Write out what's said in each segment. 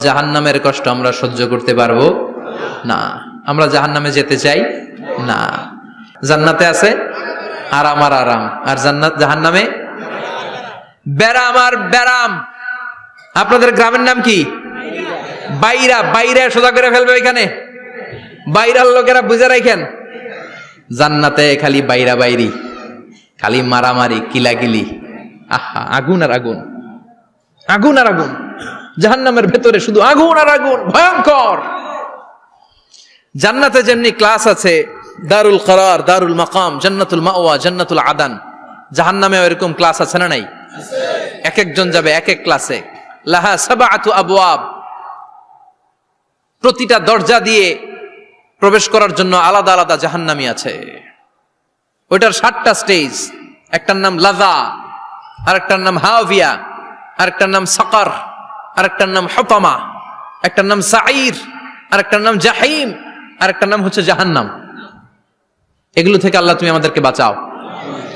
জাহান্নামের কষ্ট আমরা সহ্য করতে পারবো না। আমরা জাহান্নামে যেতে চাই না। জান্নাতে আছে আরাম আর আরাম, আর জাহান্নামে ব্যারাম আর ব্যারাম। আপনাদের গ্রামের নাম কি? বাইরা। বাইরা সোজা করে ফেলবে ওইখানে। বাইরার লোকেরা বুঝে রাখেন, জান্নাতে খালি বাইরা বাইরি, খালি মারামারি, কিলাকিলি। আহা, আগুন আর আগুন, আগুন আর আগুন। জাহান্নামের ভেতরে শুধু আগুন আর আগুন, ভয়ঙ্কর। জান্নাতে যেমনি ক্লাস আছে, দারুল করার, দারুল মাকাম, জান্নাতুল মাওয়া, জান্নাতুল আদান, জাহান্নামে এরকম ক্লাস আছে না নাই? এক একজন যাবে এক এক ক্লাসে। লাহা সাবআতু আবওয়াব, প্রতিটা দরজা দিয়ে প্রবেশ করার জন্য আলাদা আলাদা জাহান্নামী আছে। ওইটার 7টা স্টেজ। একটার নাম লাযা, আরেকটার নাম হাওয়িয়া, আরেকটার নাম সাকার, আরেকটার নাম হুতামা, একটার নাম সাঈর, আরেকটার নাম জাহিম, আরেকটার নাম হচ্ছে জাহান্নাম। এগুলো থেকে আল্লাহ তুমি আমাদেরকে বাঁচাও।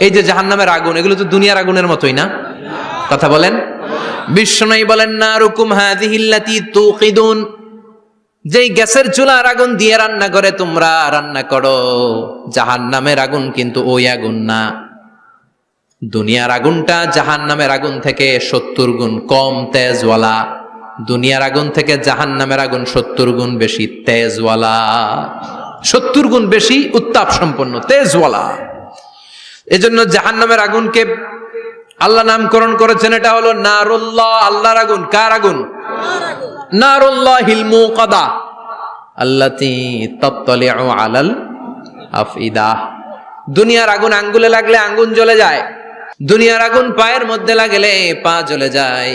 এই যে জাহান্নামের আগুন, এগুলো তো দুনিয়ার আগুনের মতোই না? কথা বলেন। বিশ্বনবী বলেন, নারুকুম হাযিহিল্লাতী তুকিদুন, যেই গ্যাসের চুলার আগুন দিয়ে রান্না করে তোমরা রান্না করো, জাহান্নামের আগুন কিন্তু ওই আগুন না। দুনিয়ার আগুনটা জাহান্নামের আগুন থেকে 70 গুণ কম তেজওয়ালা। দুনিয়ার আগুন থেকে জাহান্নামের আগুন 70 গুণ বেশি তেজওয়ালা, 70 গুণ বেশি উত্তাপ সম্পন্ন, তেজওয়ালা। এজন্য জাহান্নামের আগুনকে আল্লাহ নামকরণ করেছেন, এটা হলো নারুল্লাহ, আল্লাহর আগুন। কার আগুন? নারুল্লাহিল মুকাদা আল্লাতী তাত্তালিউ আলাল আফইদা। দুনিয়ার আগুন আঙ্গুলে লাগলে আঙ্গুল জ্বলে যায়, দুনিয়ার আগুন পায়ের মধ্যে লাগলে পা জ্বলে যায়।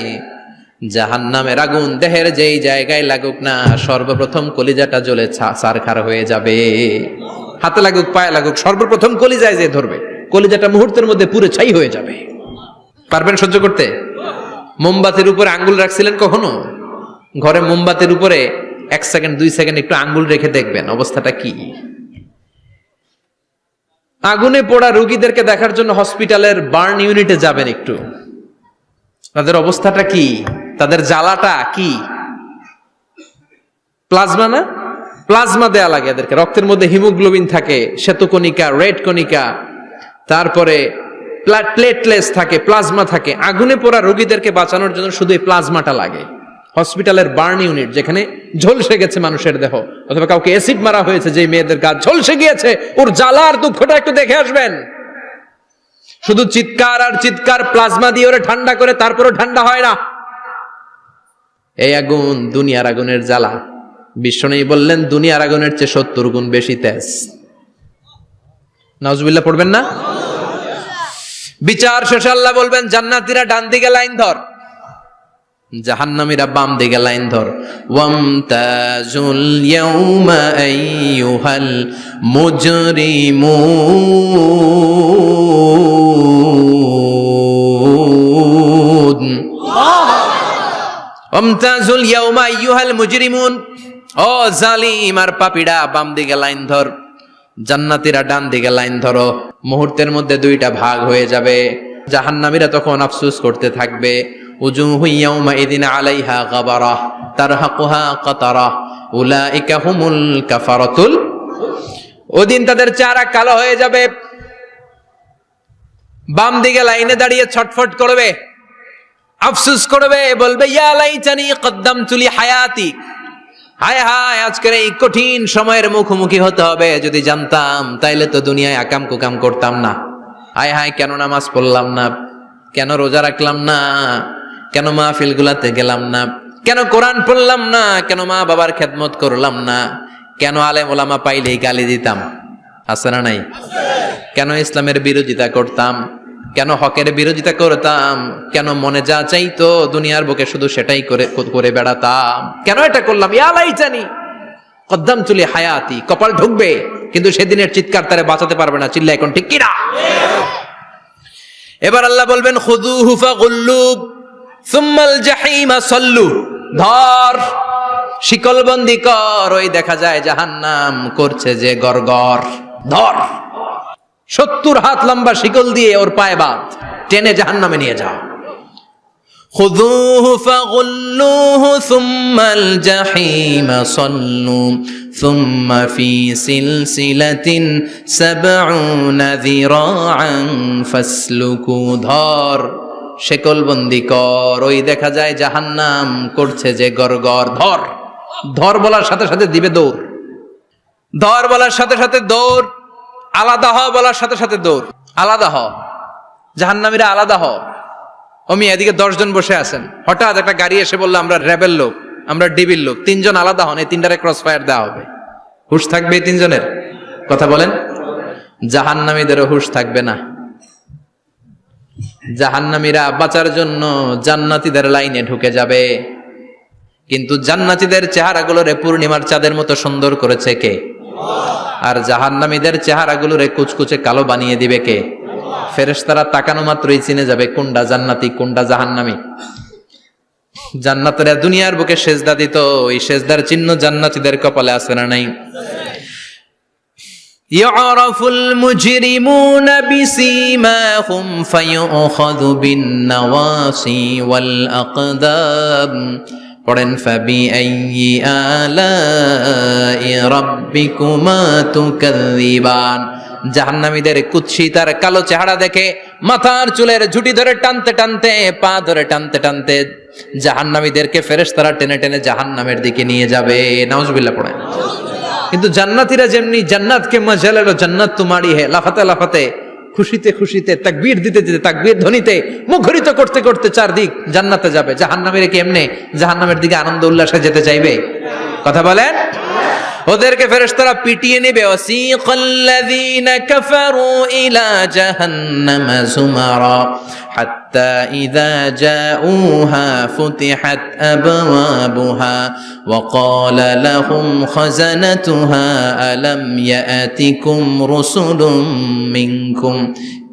জাহান্নামের আগুন দেহের যেই জায়গায় লাগুক না, সর্বপ্রথম কলিজাটা জ্বলে ছারখার হয়ে যাবে। হাতে লাগুক, পায়ে লাগুক, সর্বপ্রথম কলিজায় যে ধরবে, কলিজাটা মুহূর্তের মধ্যে পুরো ছাই হয়ে যাবে। পারবেন সহ্য করতে? মোমবাতির উপরে আঙ্গুল রাখছিলেন কখনো? ঘরে মোমবাতির উপরে 1 সেকেন্ড 2 সেকেন্ড একটু আঙ্গুল রেখে দেখবেন অবস্থাটা কি। আগুনে পোড়া রোগীদেরকে দেখার জন্য হসপিটালের বার্ন ইউনিটে যাবেন, একটু তাদের অবস্থাটা কি, তাদের জ্বালাটা কি। প্লাজমা না, প্লাজমা দেয়া লাগে এদেরকে। রক্তের মধ্যে হিমোগ্লোবিন থাকে, শ্বেতকণিকা, রেড কণিকা, তারপরে প্লেটলেটস থাকে, প্লাজমা থাকে। আগুনে পোড়া রোগীদেরকে বাঁচানোর জন্য শুধু এই প্লাজমাটা লাগে। হসপিটালের বার্ন ইউনিট, যেখানে ঝলসে গেছে মানুষের দেহ, অথবা কাউকে অ্যাসিড মারা হয়েছে, যে মেয়েদের গা ঝলসে গিয়েছে, ওর জ্বালার দুঃখটা একটু দেখে আসবেন। শুধু চিৎকার আর চিৎকার, প্লাজমা দিয়ে ওরে ঠান্ডা করে, তারপরও ঠান্ডা হয় না। এই আগুন দুনিয়ার আগুনের জ্বালা। বিশ্বনবী বললেন, দুনিয়ার আগুনের চেয়ে 70 গুণ বেশি তেজ। নাউজুবিল্লাহ পড়বেন না? বিচার শেষে আল্লাহ বলবেন, জান্নাতীরা ডান দিকে লাইন ধর, জাহান্নামীরা বাম দিকে লাইন ধর। ওয়ামতাজুল ইয়াউমা আইয়ুহাল মুজরিমুন, ওয়ামতাজুল ইয়াউমা আইয়ুহাল মুজরিমুন, ও জালিম আর পাপীরা বাম দিকে লাইন ধর, জান্নাতীরা ডান দিকে লাইন ধরো। মুহূর্তের মধ্যে 2টা ভাগ হয়ে যাবে। জাহান্নামীরা তখন আফসোস করতে থাকবে, উজুহু ইয়াউমাইযিন আলাইহা গাবারা তারহাকুহা কাতারা উলাইকা হুমুল কাফারাতুল। ওদিন তাদের চেহারা কালো হয়ে যাবে। বাম দিকে লাইনে দাঁড়িয়ে ছটফট করবে, আফসোস করবে, বলবে, ইয়া লাইতানি কদ্দামতু লি হায়াতি, হায় হায় আজকের এই কঠিন সময়ের মুখোমুখি হতে হবে, যদি জানতাম তাইলে তো দুনিয়ায় আকাম কুকাম করতাম না। হায় হায়, কেন নামাজ পড়লাম না, কেন রোজা রাখলাম না, কেন মাহফিল গুলাতে গেলাম না, কেন কোরআন পড়লাম না, কেন মা বাবার খেদমত করলাম না, কেন আলেম ওলামা পাইলেই গালি দিতাম, আছে না নাই? কেন ইসলামের বিরোধিতা করতাম, কেন হকের বিরোধিতা করতাম, কেন মনে যা চাইতো দুনিয়ার বুকে শুধু সেটাই করে বেড়াতাম, কেন এটা করলাম? ইয়া লাইতানি কদ্দামতু লি হায়াতি। কপাল ঢুকবে, কিন্তু সেদিনের চিৎকার তারে বাঁচাতে পারবে না। চিল্লা এখন ঠিক কিনা? এবার আল্লাহ বলবেন, খুযুহু ফাগুল্লু সুম্মাল জাহিমা সাল্লু, ধর, শিকলবন্দি কর। ওই দেখা যায় জাহান্নাম করছে যে গরগর, ধর, 70 হাত লম্বা শিকল দিয়ে ওর পায়ে বাঁধ, টেনে জাহান্নামে নিয়ে যাও। খুযূহু ফাগুল্লুহু সুম্মাল জাহিমা সাল্লু সুম্মা ফি সিলসিলাতিন ৭০ যিরাআন ফাসলুকু। ধর, শেকলবন্দি কর, ওই দেখা যায় জাহান্নাম করছে যে গরগর। ধর, ধর বলার সাথে সাথে দিবে দৌড়, ধর বলার সাথে সাথে দৌড়, আলাদা হ বলার সাথে সাথে দৌড়। আলাদা হ, জাহান্নামীরা আলাদা হ। অমি এদিকে 10 জন বসে আছেন, হঠাৎ একটা গাড়ি এসে বললো আমরা র্যাবের লোক, আমরা ডিবির লোক, 3 জন আলাদা হন, এই 3টারে ক্রস ফায়ার দেওয়া হবে। হুশ থাকবে এই 3 জনের? কথা বলেন। জাহান্নামীদেরও হুশ থাকবে না। জাহান্নামীরা বাঁচার জন্য জান্নাতীদের লাইনে ঢুকে যাবে, কিন্তু জান্নাতীদের চেহারাগুলোরে পূর্ণিমার চাঁদের মতো সুন্দর করেছে কে? আর জাহান্নামীদের চেহারাগুলোরে কুচকুচে কালো বানিয়ে দিবে কে? ফেরেশতারা তাকানো মাত্রই চিনে যাবে কোনটা জান্নাতি কোনটা জাহান্নামী। জান্নাতীরা দুনিয়ার বুকে সেজদা দিত, এই সেজদার চিহ্ন জান্নাতীদের কপালে আছে না নাই? ইয়ারাফুল মুজরিমুনা বিসীমাহুম ফায়ুখাযু বিন-নাওয়াসি ওয়াল আকদাম। পড়েন ফাবিআইয়ি আলাই রাব্বিকুমা তুকাযযিবান। জাহান্নামীদের কুৎসিত আর কালো চেহারা দেখে মাথার চুলের ঝুঁটি ধরে টানতে টানতে, পা ধরে টানতে টানতে জাহান্নামীদেরকে ফেরেশতারা টেনে টেনে জাহান্নামের দিকে নিয়ে যাবে। নাউজুবিল্লাহ পড়েন। কিন্তু জান্নাতীরা যেমনি জান্নাতকে মজা লো জান্নাত তোমারি হে, লাফাতে লাফাতে, খুশিতে খুশিতে, তাকবীর দিতে দিতে, তাকবীর ধ্বনিতে মুখরিত করতে করতে চারদিক জান্নাতে যাবে। জাহান্নামীরা কি এমনি জাহান্নামের দিকে আনন্দ উল্লাসে যেতে চাইবে? কথা বলেন। ওদেরকে ফেরেশতারা পিটিয়ে নেবে। ওয়াসিকাল্লাযীনা কাফারু ইলা জাহান্নামা যুমারা হাত্তা ইযা জাউহা ফুতিহাত আবওয়াবুহা ওয়া ক্বালা লাহুম খাযানাতুহা আলাম ইয়াতিকুম রাসূলুম মিনকুম।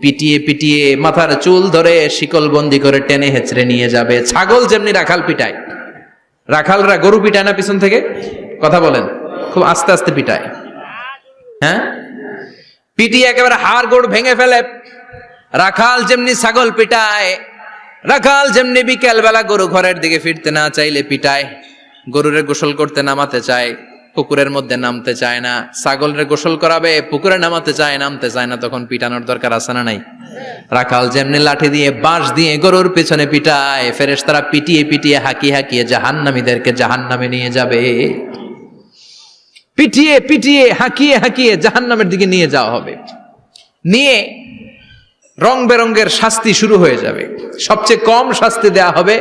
পিটিয়ে পিটিয়ে মাথার চুল ধরে শিকলবন্দি করে টেনে হেঁচড়ে নিয়ে যাবে। ছাগল যেমনি রাখাল পিটায়, রাখালরা গরু পিটায় না পিছন থেকে? কথা বলেন। খুব আস্তে আস্তে পিটায়, হ্যাঁ, পিটিয়ে একেবারে হাড় গোড় ভেঙে ফেলে। রাখাল যেমনি ছাগল পিটায়, রাখাল যেমনি বিকেল বেলা গরু ঘরের দিকে ফিরতে না চাইলে পিটায়, গরুরে গোসল করতে নামাতে চায়, পুকুরের মধ্যে নামতে চায় না, ছাগলের গোসল করাবে, পুকুরে নামাতে চায়, নামতে চায় না, তখন পিটানোর দরকার আছে না নাই? রাখাল যেমনি লাঠি দিয়ে বাঁশ দিয়ে গরুর পেছনে পিটায়, ফেরেশতারা পিটিয়ে পিটিয়ে হাঁকিয়ে হাঁকিয়ে জাহান্নামীদেরকে জাহান্নামে নিয়ে যাবে। পিটিয়ে পিটিয়ে হাঁকিয়ে হাঁকিয়ে জাহান্নামের দিকে নিয়ে যাওয়া হবে। নিয়ে রং বেরঙ্গের শাস্তি শুরু হয়ে যাবে। সবচেয়ে কম শাস্তি দেয়া হবে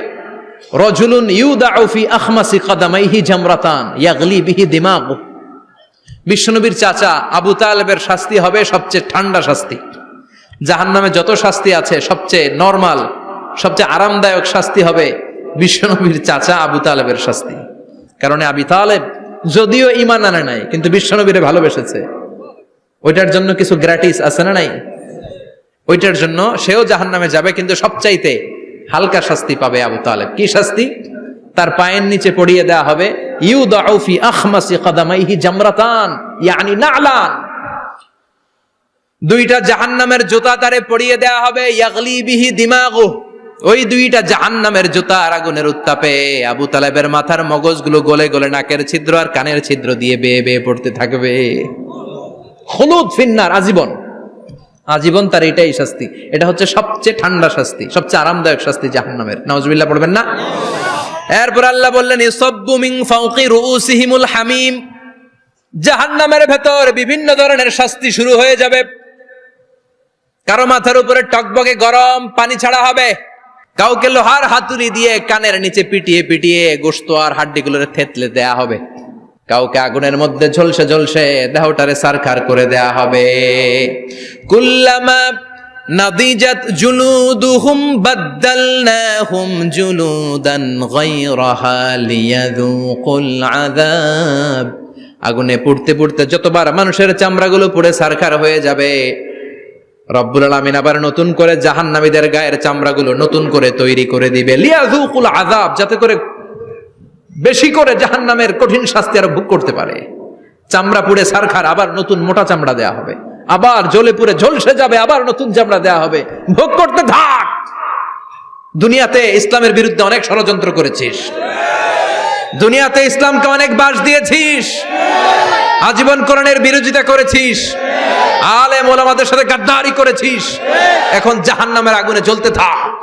রজুলুন ইউদাউ ফি আখমাসি কদামাইহি জামরাতান ইয়াগলি বিহি দিমাগু। বিশ্বনবীর চাচা আবু তালেবের শাস্তি হবে সবচেয়ে ঠান্ডা শাস্তি। জাহান্নামে যত শাস্তি আছে সবচেয়ে নরমাল, সবচেয়ে আরামদায়ক শাস্তি হবে বিশ্বনবীর চাচা আবু তালেবের শাস্তি। কারণ আবু তালেব যদিও ঈমান আনে নাই, কিন্তু বিশ্বনবীরে ভালোবেসেছে। ওইটার জন্য কিছু গ্র্যাটিস আছে না নাই? ওইটার জন্য সেও জাহান্নামে যাবে, কিন্তু সবচাইতে হালকা শাস্তি পাবে আবু তালেব। কি শাস্তি? তার পায়ের নিচে পড়িয়ে দেয়া হবে ইউদাউ ফি আখমাসি কদামাইহি জামরাতান ইয়ানি নালান। দুইটা জাহান্নামের জুতা তারে পড়িয়ে দেয়া হবে, ইয়াগলি বিহি দিমাগু। ওই দুইটা জাহান্নামের জুতা আর আগুনের উত্তাপে আবু তালেবের মাথার মগজগুলো গলে গলে নাকের ছিদ্র আর কানের ছিদ্র দিয়ে বেয়ে বেয়ে পড়তে থাকবে। খুলুদ ফিন্নার, আজীবন, আজীবন তার এটাই শাস্তি। এটা হচ্ছে সবচেয়ে ঠান্ডা শাস্তি, সবচেয়ে আরামদায়ক শাস্তি জাহান্নামের। নাউজুবিল্লাহ পড়বেন না? এরপর আল্লাহ বললেন ইসাব্বু মিন ফাওকি রুউসিহিমুল হামিম। জাহান্নামের ভেতর বিভিন্ন ধরনের শাস্তি শুরু হয়ে যাবে। কারো মাথার উপরে টকবকে গরম পানি ছাড়া হবে, কাউকে লোহার হাতুড়ি দিয়ে কানের নিচে পিটিয়ে পিটিয়ে গোশত আর হাড্ডিগুলোরে থেতলে দেয়া হবে, কাউকে আগুনের মধ্যে ঝলসে ঝলসে দেহটারে সারখার করে দেয়া হবে। কুল্লামা নাদিজাত জুলুদুহুম বাদদালনাহুম জুলুদান গায়রাহা লিয়াযুকুল আযাব। আগুনে পুড়তে পুড়তে যতবার মানুষের চামড়াগুলো পুড়ে সারখার হয়ে যাবে, রব্বুল আলামিন আবার নতুন করে জাহান্নামীদের গায়ের চামড়াগুলো নতুন করে তৈরি করে দিবে, লিয়াযুকুল আযাব, যাতে করে বেশি করে জাহান্নামের কঠিন শাস্তি আর ভোগ করতে পারে। চামড়া পুড়ে সারখার, আবার নতুন মোটা চামড়া দেয়া হবে, আবার জ্বলে পুড়ে ঝলসে যাবে, আবার নতুন চামড়া দেয়া হবে, ভোগ করতে থাক। দুনিয়াতে ইসলামের বিরুদ্ধে অনেক ষড়যন্ত্র করেছিস, দুনিয়াতে ইসলামকে অনেক বাস দিয়েছিস, আজীবন কোরআনের বিরোধিতা করেছিস, আলেম ওলামাদের সাথে গাদ্দারি করেছিস, এখন জাহান্নামের আগুনে জ্বলতে থাক।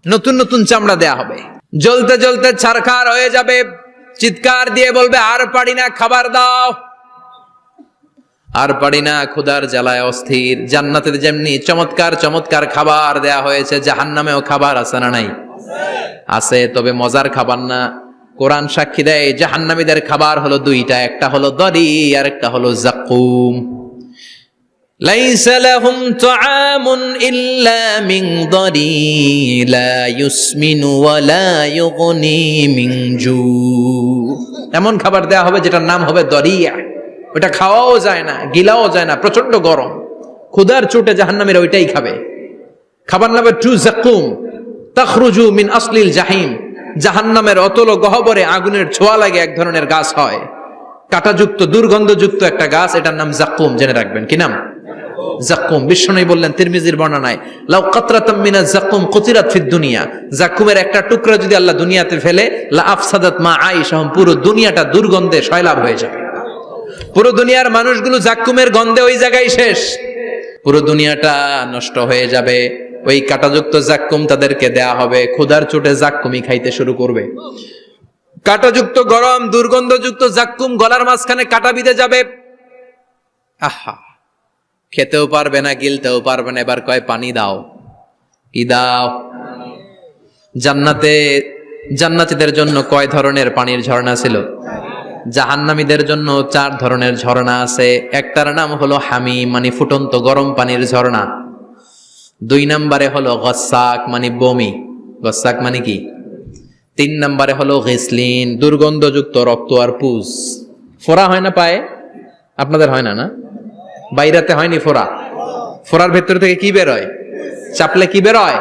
নতুন নতুন চামড়া দেয়া হবে, জ্বলতে জ্বলতে ছারখার হয়ে যাবে, চিৎকার দিয়ে বলবে আর পারি না, খাবার দাও। আর পারি না, ক্ষুধার জ্বালায় অস্থির। জান্নাতে যেমনি চমৎকার চমৎকার খাবার দেয়া হয়েছে, জাহান্নামেও খাবার আছে না নাই? আছে, তবে মজার খাবার না। কোরআন সাক্ষী দেয় জাহান্নামীদের খাবার হলো দুইটা, একটা হলো দরি আর একটা হলো যাকুম। লাইসা লাহুম তুআমুন ইল্লা মিন দরি লা ইউসমিনু ওয়া লা ইউগনি মিন জু। এমন খাবার দেয়া হবে যেটার নাম হবে দরিয়া, ওটা খাওয়াও যায় না, গিলাও যায় না, প্রচন্ড গরম, ক্ষুধার চোটে জাহান্নামীরা ওইটাই খাবে। খাবার নামে টু যাকুম তাখরুজু মিন আসলিল জাহিম। জাহান্নামের অতল গহ্বরে আগুনের ছোঁয়া লাগে এক ধরনের গাছ হয়, কাঁটাযুক্ত দুর্গন্ধযুক্ত একটা গাছ, এটার নাম যাকুম। জেনে রাখবেন, কি নাম? যাকুম। বিশ্বনবী বললেন তিরমিজির বর্ণনায়, লাউ কাতরাতাম মিনাজ যাকুম কুতিরাত ফিদ দুনিয়া। যাকুমের একটা টুকরা যদি আল্লাহ দুনিয়াতে ফেলে, লা আফসাদাত মা আইশাহুম, পুরো দুনিয়াটা দুর্গন্ধে সয়লাব হয়ে যাবে। পুরো দুনিয়ার মানুষগুলো যাকুমের গন্ধে ওই জায়গায় শেষ, পুরো দুনিয়াটা নষ্ট হয়ে যাবে। ওই কাঁটাযুক্ত যাকুম তাদেরকে দেয়া হবে, ক্ষুধার চোটে যাকুমই খাইতে শুরু করবে। কাঁটাযুক্ত গরম দুর্গন্ধযুক্ত যাকুম গলার মাঝখানে কাঁটা বিঁধে যাবে। আহা, খেতেও পারবে না, গিলতেও পারবে না। এবার কয় পানি দাও। কি দাও? জান্নাতীদের জন্য কয় ধরনের পানির ঝর্ণা ছিল? জাহান্নামীদের জন্য 4 ধরনের ঝর্ণা আছে। একটার নাম হলো হামিম, মানে ফুটন্ত গরম পানির ঝর্ণা। 2 নম্বরে হলো গসাক, মানে বমি। গসাক মানে কি? 3 নম্বরে হলো গিসলিন, দুর্গন্ধযুক্ত রক্ত আর পুজ। ফোড়া হয় না পায়ে? আপনাদের হয় না? না, বাইরাতে হয়নি ফোড়া? ফোড়ার ভেতর থেকে কি বেরোয়? চাপলে কি বেরোয়?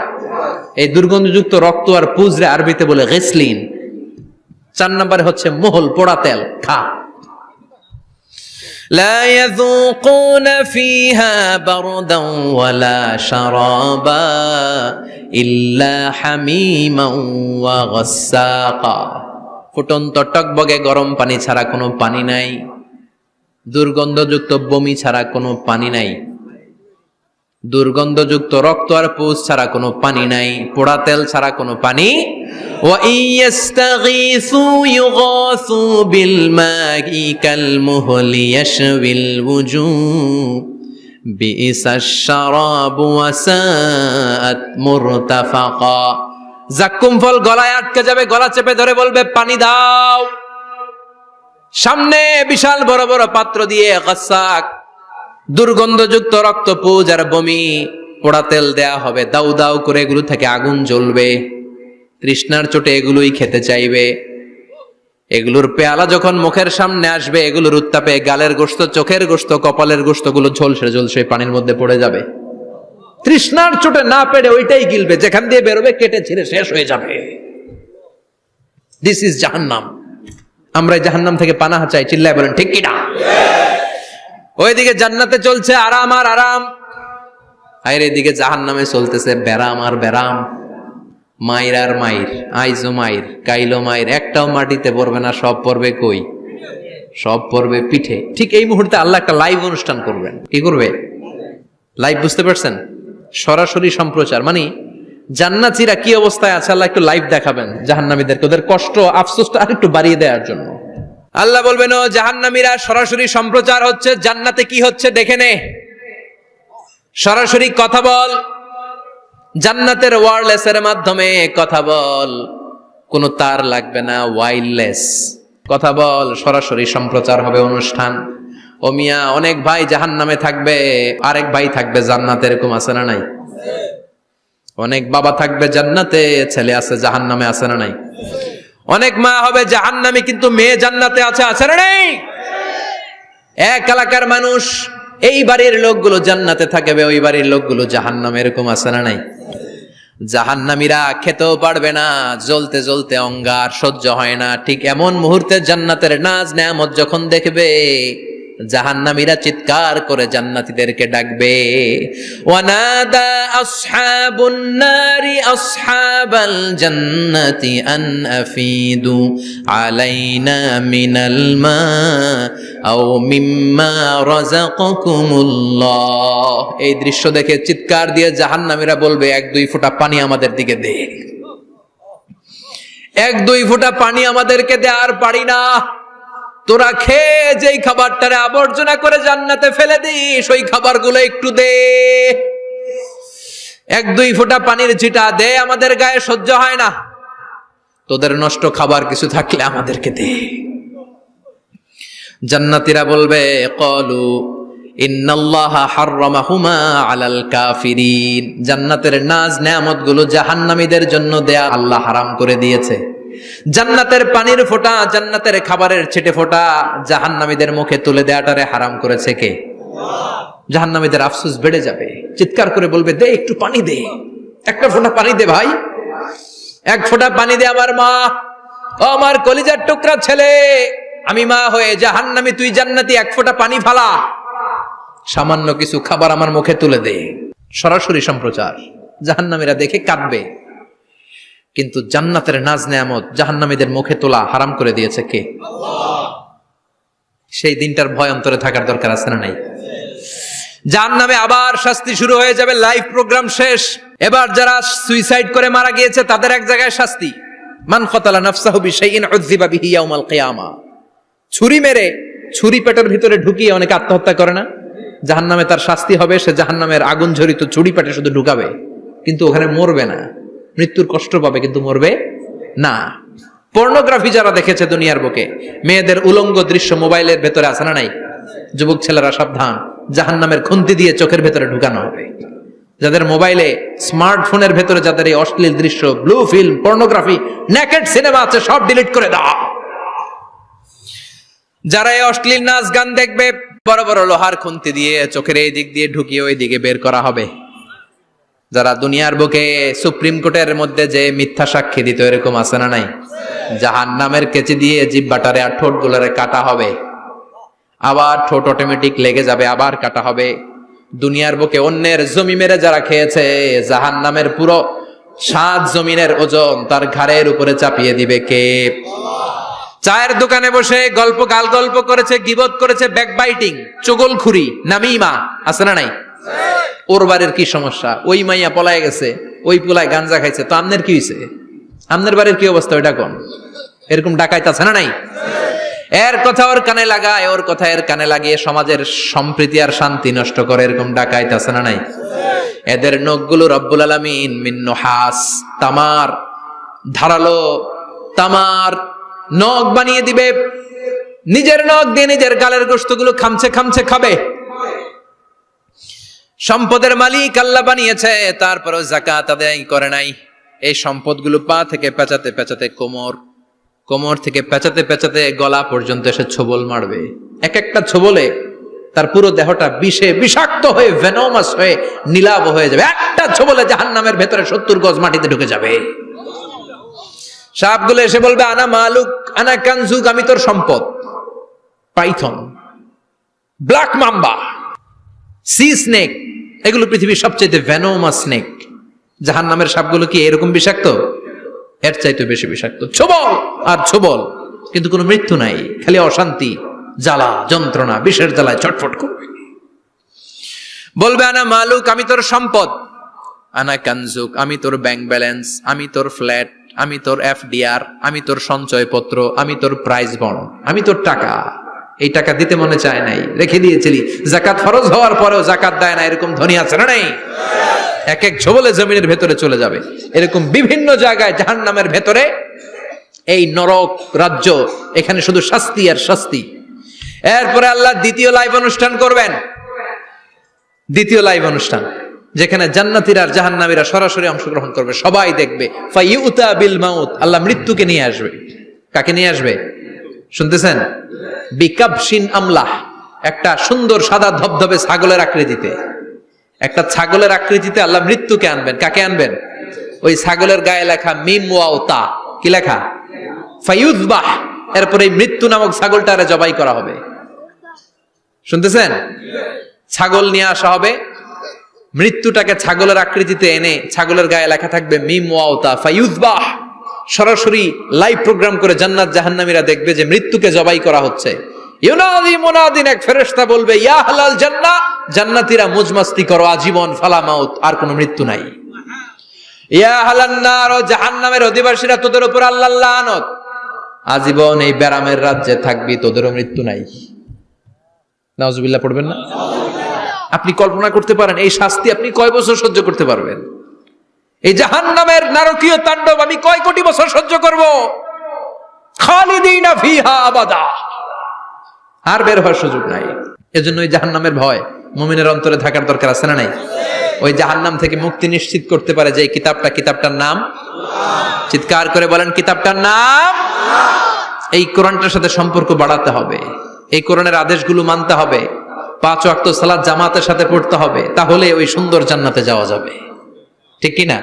এই দুর্গন্ধযুক্ত রক্ত আর পুজ রে আরবিতে বলে গিসলিন। 4 নম্বরে হচ্ছে মোহল, পোড়া তেল। খা। لا يذوقون فيها بردا ولا شرابا إلا حميما وغساقا। ফুটন্ত টকবগে গরম পানি ছাড়া কোনো পানি নাই, দুর্গন্ধযুক্ত বমি ছাড়া কোনো পানি নাই, দুর্গন্ধযুক্ত রক্ত আর পুজ ছাড়া কোনো পানি নাই, পোড়া তেল ছাড়া কোনো পানি। وَإِن يَسْتَغِيثُوا يُغَاثُوا بِالْمَاءِ كَالْمُهْلِ يَشْوِي الْوُجُوهَ بِئْسَ الشَّرَابُ وَسَاءَتْ مُرْتَفَقًا। যাকুম ফল গলায় আটকে যাবে, গলা চেপে ধরে বলবে পানি দাও। সামনে বিশাল বড় বড় পাত্র দিয়ে গসাক, দুর্গন্ধযুক্ত রক্ত, পুজ আর বমি, পোড়া তেল দেয়া হবে। দাউ দাউ করে এগুলো থেকে আগুন জ্বলবে। তৃষ্ণার চোটে এগুলোই খেতে চাইবে। এগুলোর পেয়ালা যখন মুখের সামনে আসবে, এগুলোর উত্তাপে গালের গোশত, চোখের গোশত, কপালের গোশত গুলো ঝলসে ঝলসে পানির মধ্যে পড়ে যাবে। তৃষ্ণার চোটে না পেরে ওইটাই গিলবে, যেখান দিয়ে বেরোবে কেটে ছিঁড়ে শেষ হয়ে যাবে। দিস ইজ জাহান্নাম। আমরা জাহান্নাম থেকে পানাহা চাই, চিল্লায় বলেন ঠিক কিনা? ওইদিকে জান্নাতে চলছে আরাম আর আরাম, আর এদিকে জাহান্নামে চলতেছে বেরাম আর বেরাম, মাইর আর মাইর, আইজো মাইর, কাইলো মাইর। একটাও মাটিতে পড়বে না, সব পড়বে কই? সব পড়বে পিঠে। ঠিক এই মুহূর্তে আল্লাহ একটা লাইভ অনুষ্ঠান করবেন। কি করবে? লাইভ, বুঝতে পারছেন? সরাসরি সম্প্রচার, মানে জান্নাতীরা কি অবস্থায় আছে আল্লাহ একটু লাইভ দেখাবেন জাহান্নামীদেরকে, ওদের কষ্ট আফসোসটা আর একটু বাড়িয়ে দেওয়ার জন্য। আল্লাহ বলবেন, ও জাহান্নামীরা, সরাসরি সম্প্রচার হচ্ছে, জান্নাতে কি হচ্ছে দেখে নে, সরাসরি কথা বল, জান্নাতের ওয়্যারলেসের মাধ্যমে কথা বল, কোনো তার লাগবে না, ওয়্যারলেস কথা বল, সরাসরি সম্প্রচার হবে অনুষ্ঠান। ও মিয়া, অনেক ভাই জাহান্নামে থাকবে, আরেক ভাই থাকবে জান্নাতে, এরকম আছে না নাই? অনেক বাবা থাকবে জান্নাতে, ছেলে আছে জাহান্নামে, আছে না নাই? অনেক মা হবে জাহান্নামী, কিন্তু মেয়ে জান্নাতে আছে, আছে না নাই? এক এলাকার মানুষ, এই বাড়ির লোকগুলো জান্নাতে থাকবে, ওই বাড়ির লোকগুলো জাহান্নামে, এরকম আছে না নাই? জাহান্নামীরা খেতেও পারবে না, জ্বলতে জ্বলতে অঙ্গার সহ্য হয় না। ঠিক এমন মুহূর্তে জান্নাতের নাজ নেয়ামত যখন দেখবে, জাহান্নামীরা চিৎকার করে জান্নাতীদেরকে ডাকবে, ওয়ানাদা আসহাবুন নারি আসহাবাল জান্নাতি আন আফিদু আলাইনা মিনাল মা আও মিম্মা রাযাকাকুমুল্লাহ। এই দৃশ্য দেখে চিৎকার দিয়ে জাহান্নামীরা বলবে, 1-2 ফোঁটা পানি আমাদের দিকে দে, 1-2 ফোঁটা পানি আমাদেরকে দে, আর পারি না। তোরা খেয়ে যেই খাবারটারে আবর্জনা করে জান্নাতে ফেলে দিস, ওই খাবারগুলো একটু দে, 1-2 ফোঁটা পানির ছিটা দে, আমাদের গায়ে সহ্য হয় না। তোদের নষ্ট খাবার কিছু থাকলে আমাদেরকে দে। জান্নাতীরা বলবে, ক্বালু ইন্নাল্লাহা হাররামাহুমা আলাল কাফিরিন। জান্নাতের নাজ নেয়ামতগুলো জাহান্নামীদের জন্য দেয়া আল্লাহ হারাম করে দিয়েছে। জান্নাতের পানির ফোঁটা, জান্নাতের খাবারের ছিটে ফোঁটা জাহান্নামীদের মুখে তুলে দেয়াটারে হারাম করেছে কে? জাহান্নামীদের আফসোস বেড়ে যাবে, চিৎকার করে বলবে, দে একটু পানি দে, 1 ফোঁটা পানি দে ভাই, 1 ফোঁটা পানি দে আমার মা, ও আমার কলিজার টুকরা ছেলে, আমি মা হয়ে জাহান্নামী, তুই জান্নাতি, 1 ফোঁটা পানি ফালা, সামান্য কিছু খাবার আমার মুখে তুলে দে। সরাসরি সম্প্রচার, জাহান্নামীরা দেখে কাঁদবে। কিন্তু জান্নাতের নাজ নেয়ামত জাহান্নামীদের মুখে তোলা হারাম করে দিয়েছে কে? আল্লাহ। সেই দিনটার ভয় অন্তরে থাকার দরকার আছে না নাই? জাহান্নামে আবার শাস্তি শুরু হয়ে যাবে, লাইভ প্রোগ্রাম শেষ। এবার যারা সুইসাইড করে মারা গিয়েছে তাদের এক জায়গায় শাস্তি। মান কতালা নাফসাহু বিশাইইন উযযিবা বিহি ইয়াউমাল কিয়ামা। ছুরি মেরে, ছুরি পেটের ভিতরে ঢুকিয়ে অনেকে আত্মহত্যা করে না? জাহান্নামে তার শাস্তি হবে, সে জাহান্নামের আগুন ঝরিত ছুরি পেটে শুধু ঢুকাবে, কিন্তু ওখানে মরবে না, মৃত্যুর কষ্ট পাবে কিন্তু মরবে না। পর্নোগ্রাফি যারা দেখেছে দুনিয়ার বুকে, মেয়েদের উলঙ্গ দৃশ্য মোবাইলের ভেতরে আছে না নাই? যুবক ছেলেরা সাবধান, জাহান্নামের খুন্তি দিয়ে চোখের ভেতরে ঢুকানো হবে। যাদের মোবাইলে, স্মার্টফোনের ভেতরে যাদের এই অশ্লীল দৃশ্য, blue film, pornography, naked cinema আছে, সব ডিলিট করে দাও। যারা এই অশ্লীল নাচ গান দেখবে, বড় বড় লোহার খুন্তি দিয়ে চোখের এই দিক দিয়ে ঢুকিয়ে ওই দিকে বের করা হবে। যারা দুনিয়ার বুকে সুপ্রিম কোর্টের মধ্যে যে মিথ্যা সাক্ষী দিত, এরকম আছে না নাই? জাহান্নামের কেচি দিয়ে জিহ্বাটারে আর ঠোঁট গুলারে কাটা হবে, আবার ঠোঁট অটোমেটিক লেগে যাবে, আবার কাটা হবে। দুনিয়ার বুকে অন্যের জমি মেরে যারা খেয়েছে, জাহান্নামের পুরো 7 জমিনের ওজন তার ঘাড়ের উপরে চাপিয়ে দিবে কে? চায়ের দোকানে বসে গল্প, গাল গল্প করেছে, গীবত করেছে, ব্যাকবাইটিং, চুগলখুরি, নামিমা, আছে না নাই? ওর বাড়ির কি সমস্যা, ওই মাইয়া পলায় গেছে, ওই পোলায় গাঞ্জা খাইছে, তো আমনের কি হয়েছে? আমনের বাড়ির কি অবস্থা ওইটা কোন? এরকম ডাকাইত আছে না নাই? এর কথা ওর কানে লাগায়, ওর কথা এর কানে লাগিয়ে সমাজের সম্প্রীতি আর শান্তি নষ্ট করে, এরকম ডাকাইত আছে না নাই? এদের নখগুলো রব্বুল আলামিন মিন নুহাস, তামার, ধারালো তামার নখ বানিয়ে দিবে। নিজের নখ দিয়ে নিজের গালের গোশতগুলো খামছে খামছে খাবে। সম্পদের মালিক আল্লাহ বানিয়েছে, তারপরেও যাকাত আদায় করে নাই। এই সম্পদগুলো পা থেকে পেঁচাতে পেঁচাতে কোমর, কোমর থেকে পেঁচাতে পেঁচাতে গলা পর্যন্ত এসে ছোবল মারবে। এক একটা ছোবলে তার পুরো দেহটা বিষে বিষাক্ত হয়ে, ভেনোমাস হয়ে, নীলাভ হয়ে যাবে। একটা ছোবলে জাহান্নামের ভেতরে 70 গজ মাটিতে ঢুকে যাবে। সাপগুলো এসে বলবে, আনা মালুক আনা কানজুক, আমি তোর সম্পদ। Python, black mamba, C snake, এগুলো পৃথিবীর সবচেয়ে ভেনোমাস স্নেক। জাহান্নামের সাপগুলো কি এরকম বিষাক্ত? এর চাইতে বেশি বিষাক্ত। ছোবল আর ছোবল, কিন্তু কোনো মৃত্যু নাই, খালি অশান্তি, জ্বালা যন্ত্রণা, বিষের জ্বালায় ছটফট করবে। বলবে, আনা মালুক, আমি তোর সম্পদ। আনা কানজুক, আমি তোর ব্যাংক ব্যালেন্স, আমি তোর ফ্ল্যাট, আমি তোর এফডিআর, আমি তোর সঞ্চয়পত্র, আমি তোর প্রাইজ বন্ড, আমি তোর টাকা। এই টাকা দিতে মনে চায় নাই, রেখে দিয়েছিলি। জাকাত ফরজ হওয়ার পরেও জাকাত দেয় না, এরকম ধনী আছে না নাই? এক এক ঝোবলে জমিনের ভেতরে চলে যাবে। এরকম বিভিন্ন জায়গায় জাহান্নামের ভেতরে এই নরক রাজ্য, এখানে শুধু শাস্তি আর শাস্তি। এরপরে আল্লাহ দ্বিতীয় লাইভ অনুষ্ঠান করবেন, দ্বিতীয় লাইভ অনুষ্ঠান, যেখানে জান্নাতীরা আর জাহান্নামীরা সরাসরি অংশগ্রহণ করবে, সবাই দেখবে। ফাইউতা বিল মাউত, আল্লাহ মৃত্যুকে নিয়ে আসবে। কাকে নিয়ে আসবে শুনতেছেন? বিকাবশিন আমলাহ, একটা সুন্দর সাদা ধবধবে ছাগলের আকৃতিতে, একটা ছাগলের আকৃতিতে আল্লাহ মৃত্যুকে আনবেন। কাকে আনবেন? ওই ছাগলের গায়ে লেখা মিম ওয়াও তা, কি লেখা? ফায়ুযবাহ। এরপরে মৃত্যু নামক ছাগলটারে জবাই করা হবে। শুনতেছেন? ছাগল নিয়ে আসা হবে, মৃত্যুটাকে ছাগলের আকৃতিতে এনে ছাগলের গায়ে লেখা থাকবে মিম ওয়াউতা ফায়ুযবাহ। সরাসরি লাইভ প্রোগ্রাম করে জান্নাত জাহান্নামীরা দেখবে যে মৃত্যুকে জবাই করা হচ্ছে। ইউনাদি মুনাদিন, এক ফেরেশতা বলবে ইয়া আহলাল জান্নাহ, জান্নাতীরা মুজমাস্তি করো আজীবন, ফালা মাউত, আর কোনো মৃত্যু নাই। ইয়া আহলান নার, জাহান্নামের অধিবাসীরা তোদের উপর আল্লাহর লানত, আজীবন এই ব্যারামের রাজ্যে থাকবি, তোদেরও মৃত্যু নাই। নাউজুবিল্লাহ পড়বেন না? আপনি কল্পনা করতে পারেন এই শাস্তি আপনি কয় বছর সহ্য করতে পারবেন? এই জাহান্নামের নারকীয় তাণ্ডব আমি কয় কোটি বছর সহ্য করব? খালিদিনা ফিহা আবাদা, আর বের হওয়ার সুযোগ নাই। এজন্য ওই জাহান্নামের ভয় মুমিনের অন্তরে থাকার দরকার আছে না নাই? ওই জাহান্নাম থেকে মুক্তি নিশ্চিত করতে পারে যে কিতাবটার নাম, চিৎকার করে বলেন কিতাবটার নাম। এই কোরআনটার সাথে সম্পর্ক বাড়াতে হবে, এই কোরআনের আদেশগুলো মানতে হবে, 5 ওয়াক্ত সালাত জামাতের সাথে পড়তে হবে, তাহলে ওই সুন্দর জান্নাতে যাওয়া যাবে। ঠিক কি না?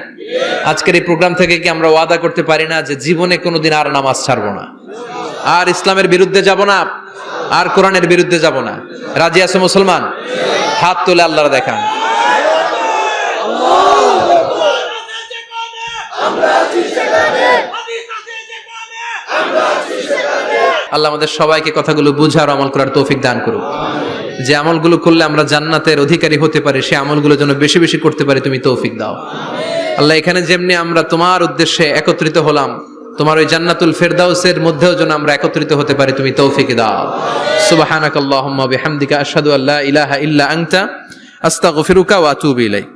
আজকের এই প্রোগ্রাম থেকে কি আমরা ওয়াদা করতে পারি না যে জীবনে কোনোদিন আর নামাজ ছাড়বো না, আর ইসলামের বিরুদ্ধে যাব না, আর কোরআনের বিরুদ্ধে যাব না? রাজি আছে মুসলমান? হাত তুলে আল্লাহর দেখান। আল্লাহ আমাদের সবাইকে কথাগুলো বুঝার আমল করার তৌফিক দান করুক। যে আমলগুলো করলে আমরা জান্নাতের অধিকারী হতে পারি, সে আমলগুলো যেন বেশি বেশি করতে পারি, তুমি তৌফিক দাও আল্লাহ। এখানে যেমনি আমরা তোমার উদ্দেশ্যে একত্রিত হলাম, তোমার ওই জান্নাতুল ফেরদাউসের মধ্যেও যেন আমরা একত্রিত হতে পারি, তুমি তৌফিক দাও। সুবহানাকাল্লাহুম্মা বিহামদিকা আশহাদু আল্লা ইলাহা ইল্লা আনতা আস্তাগফিরুকা ওয়া আতুবু ইলাইক।